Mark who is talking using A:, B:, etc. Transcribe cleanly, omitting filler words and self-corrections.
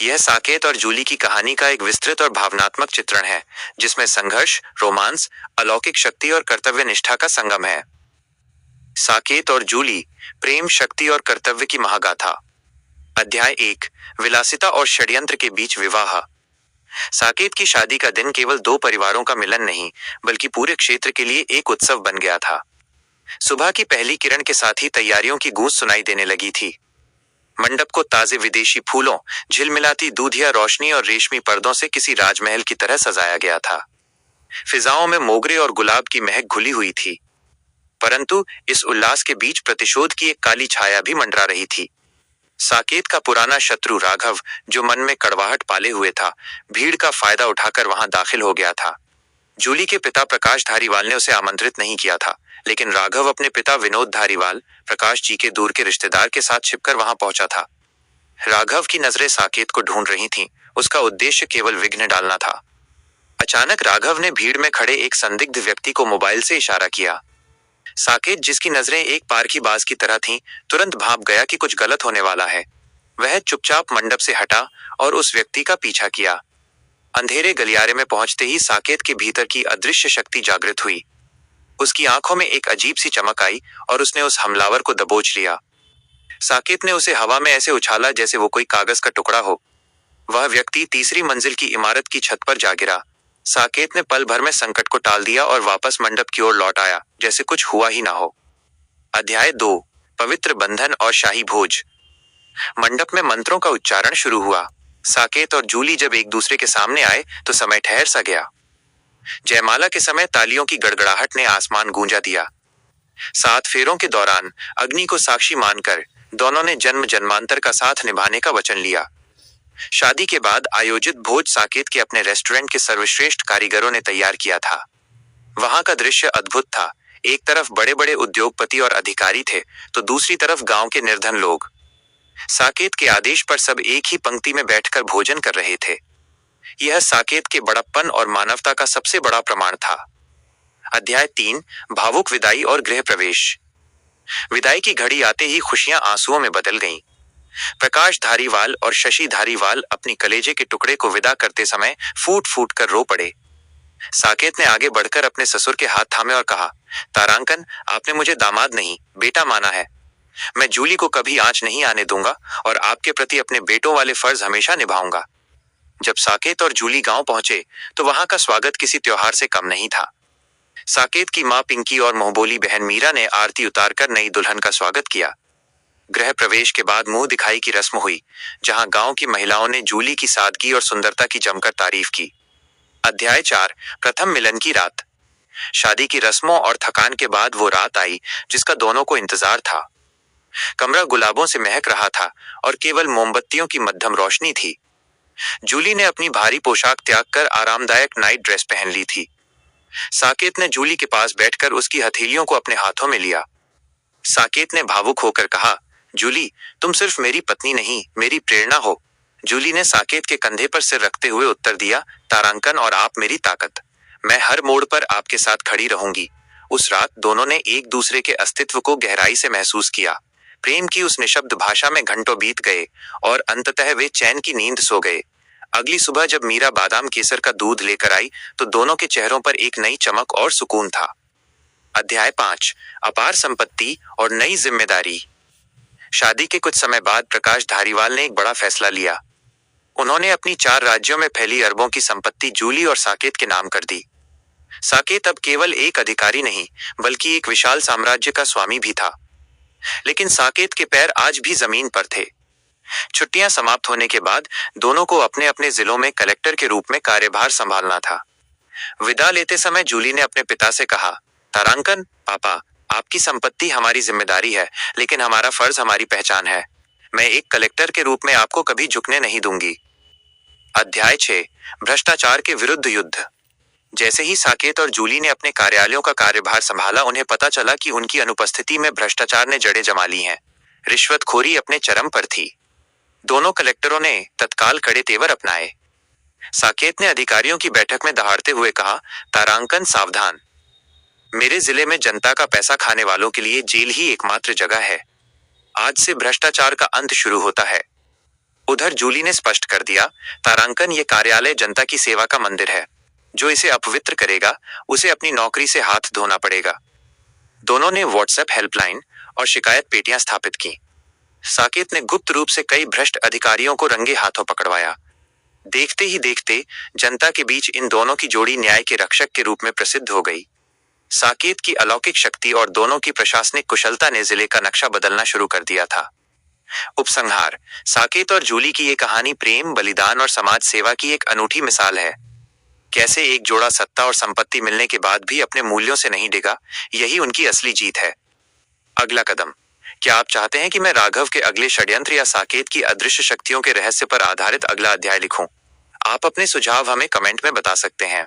A: यह साकेत और जूली की कहानी का एक विस्तृत और भावनात्मक चित्रण है, जिसमें संघर्ष, रोमांस, अलौकिक शक्ति और कर्तव्य निष्ठा का संगम है। साकेत और जूली, प्रेम, शक्ति और कर्तव्य की महागाथा। अध्याय 1, विलासिता और षड्यंत्र के बीच विवाह। साकेत की शादी का दिन केवल दो परिवारों का मिलन नहीं, बल्कि पूरे क्षेत्र के लिए एक उत्सव बन गया था। सुबह की पहली किरण के साथ ही तैयारियों की गूंज सुनाई देने लगी थी। मंडप को ताजे विदेशी फूलों, झिलमिलाती दूधिया रोशनी और रेशमी पर्दों से किसी राजमहल की तरह सजाया गया था। फिजाओं में मोगरे और गुलाब की महक घुली हुई थी। परंतु इस उल्लास के बीच प्रतिशोध की एक काली छाया भी मंडरा रही थी। साकेत का पुराना शत्रु राघव, जो मन में कड़वाहट पाले हुए था, भीड़ का फायदा उठाकर वहां दाखिल हो गया था। जूली के पिता प्रकाश धारीवाल ने उसे आमंत्रित नहीं किया था, लेकिन राघव अपने पिता विनोद धारीवाल, प्रकाश जी के दूर के रिश्तेदार के साथ छिपकर वहां पहुंचा था। राघव की नजरें साकेत को ढूंढ रही थीं, उसका उद्देश्य केवल विघ्न डालना था। अचानक राघव ने भीड़ में खड़े एक संदिग्ध व्यक्ति को मोबाइल से इशारा किया। साकेत, जिसकी नजरें एक पारखी बाज की तरह थीं, तुरंत भाप गया कि कुछ गलत होने वाला है। वह चुपचाप मंडप से हटा और उस व्यक्ति का पीछा किया। अंधेरे गलियारे में पहुंचते ही साकेत के भीतर की अदृश्य शक्ति जागृत हुई। उसकी आंखों में एक अजीब सी चमक आई और उसने उस हमलावर को दबोच लिया। साकेत ने उसे हवा में ऐसे उछाला जैसे वो कोई कागज का टुकड़ा हो। वह व्यक्ति तीसरी मंजिल की इमारत की छत पर जा गिरा। साकेत ने पल भर में संकट को टाल दिया और वापस मंडप की ओर लौट आया, जैसे कुछ हुआ ही ना हो। अध्याय 2, पवित्र बंधन और शाही भोज। मंडप में मंत्रों का उच्चारण शुरू हुआ। साकेत और जूली जब एक दूसरे के सामने आए तो समय ठहर सा गया। जयमाला के समय तालियों की गड़गड़ाहट ने आसमान गूंजा दिया। 7 फेरों के दौरान अग्नि को साक्षी मानकर दोनों ने जन्म जन्मांतर का साथ निभाने का वचन लिया। शादी के बाद आयोजित भोज साकेत के अपने रेस्टोरेंट के सर्वश्रेष्ठ कारीगरों ने तैयार किया था। वहां का दृश्य अद्भुत था। एक तरफ बड़े बड़े उद्योगपति और अधिकारी थे, तो दूसरी तरफ गांव के निर्धन लोग। साकेत के आदेश पर सब एक ही पंक्ति में बैठकर भोजन कर रहे थे। यह साकेत के बड़प्पन और मानवता का सबसे बड़ा प्रमाण था। अध्याय 3, भावुक विदाई और गृह प्रवेश। विदाई की घड़ी आते ही खुशियां आंसुओं में बदल गईं। प्रकाश धारीवाल और शशि धारीवाल अपनी कलेजे के टुकड़े को विदा करते समय फूट फूट कर रो पड़े। साकेत ने आगे बढ़कर अपने ससुर के हाथ थामे और कहा, तारांकन, आपने मुझे दामाद नहीं, बेटा माना है। मैं जूली को कभी आंच नहीं आने दूंगा और आपके प्रति अपने बेटों वाले फर्ज हमेशा निभाऊंगा। जब साकेत और जूली गांव पहुंचे तो वहां का स्वागत किसी त्योहार से कम नहीं था। साकेत की मां पिंकी और मोहबोली बहन मीरा ने आरती उतारकर नई दुल्हन का स्वागत किया। गृह प्रवेश के बाद मुंह दिखाई की रस्म हुई, जहां गांव की महिलाओं ने जूली की सादगी और सुंदरता की जमकर तारीफ की। अध्याय 4, प्रथम मिलन की रात। शादी की रस्मों और थकान के बाद वो रात आई जिसका दोनों को इंतजार था। कमरा गुलाबों से महक रहा था और केवल मोमबत्तियों की मध्यम रोशनी थी। जूली ने अपनी भारी पोशाक त्याग कर आरामदायक नाइट ड्रेस पहन ली थी। साकेत ने जूली के पास बैठकर उसकी हथेलियों को अपने हाथों में लिया। साकेत ने भावुक होकर कहा, जूली, तुम सिर्फ मेरी पत्नी नहीं, मेरी प्रेरणा हो। जूली ने साकेत के कंधे पर सिर रखते हुए उत्तर दिया, तारांकन, और आप मेरी ताकत। मैं हर मोड़ पर आपके साथ खड़ी रहूंगी। उस रात दोनों ने एक दूसरे के अस्तित्व को गहराई से महसूस किया। प्रेम की उस निशब्द भाषा में घंटों बीत गए और अंततः वे चैन की नींद सो गए। अगली सुबह जब मीरा बादाम केसर का दूध लेकर आई तो दोनों के चेहरों पर एक नई चमक और सुकून था। अध्याय 5, अपार संपत्ति और नई जिम्मेदारी। शादी के कुछ समय बाद प्रकाश धारीवाल ने एक बड़ा फैसला लिया। उन्होंने अपनी 4 राज्यों में फैली अरबों की संपत्ति जूली और साकेत के नाम कर दी। साकेत अब केवल एक अधिकारी नहीं, बल्कि एक विशाल साम्राज्य का स्वामी भी था। लेकिन साकेत के पैर आज भी जमीन पर थे। छुट्टियां समाप्त होने के बाद दोनों को अपने अपने जिलों में कलेक्टर के रूप में कार्यभार संभालना था। विदा लेते समय जूली ने अपने पिता से कहा, तारांकन, पापा, आपकी संपत्ति हमारी जिम्मेदारी है, लेकिन हमारा फर्ज हमारी पहचान है। मैं एक कलेक्टर के रूप में आपको कभी झुकने नहीं दूंगी। अध्याय 6, भ्रष्टाचार के विरुद्ध युद्ध। जैसे ही साकेत और जूली ने अपने कार्यालयों का कार्यभार संभाला, उन्हें पता चला कि उनकी अनुपस्थिति में भ्रष्टाचार ने जड़ें जमा ली हैं। रिश्वतखोरी अपने चरम पर थी। दोनों कलेक्टरों ने तत्काल कड़े तेवर अपनाए। साकेत ने अधिकारियों की बैठक में दहाड़ते हुए कहा, तारांकन, सावधान। मेरे जिले में जनता का पैसा खाने वालों के लिए जेल ही एकमात्र जगह है। आज से भ्रष्टाचार का अंत शुरू होता है। उधर जूली ने स्पष्ट कर दिया, तारांकन ये कार्यालय जनता की सेवा का मंदिर है। जो इसे अपवित्र करेगा उसे अपनी नौकरी से हाथ धोना पड़ेगा। दोनों ने व्हाट्सएप हेल्पलाइन और शिकायत पेटियां स्थापित की। साकेत ने गुप्त रूप से कई भ्रष्ट अधिकारियों को रंगे हाथों पकड़वाया। देखते ही देखते जनता के बीच इन दोनों की जोड़ी न्याय के रक्षक के रूप में प्रसिद्ध हो गई। साकेत की अलौकिक शक्ति और दोनों की प्रशासनिक कुशलता ने जिले का नक्शा बदलना शुरू कर दिया था। उपसंहार: साकेत और जूली की ये कहानी प्रेम, बलिदान और समाज सेवा की एक अनूठी मिसाल है। कैसे एक जोड़ा सत्ता और संपत्ति मिलने के बाद भी अपने मूल्यों से नहीं डिगा, यही उनकी असली जीत है। अगला कदम: क्या आप चाहते हैं कि मैं राघव के अगले षड्यंत्र या साकेत की अदृश्य शक्तियों के रहस्य पर आधारित अगला अध्याय लिखूं? आप अपने सुझाव हमें कमेंट में बता सकते हैं।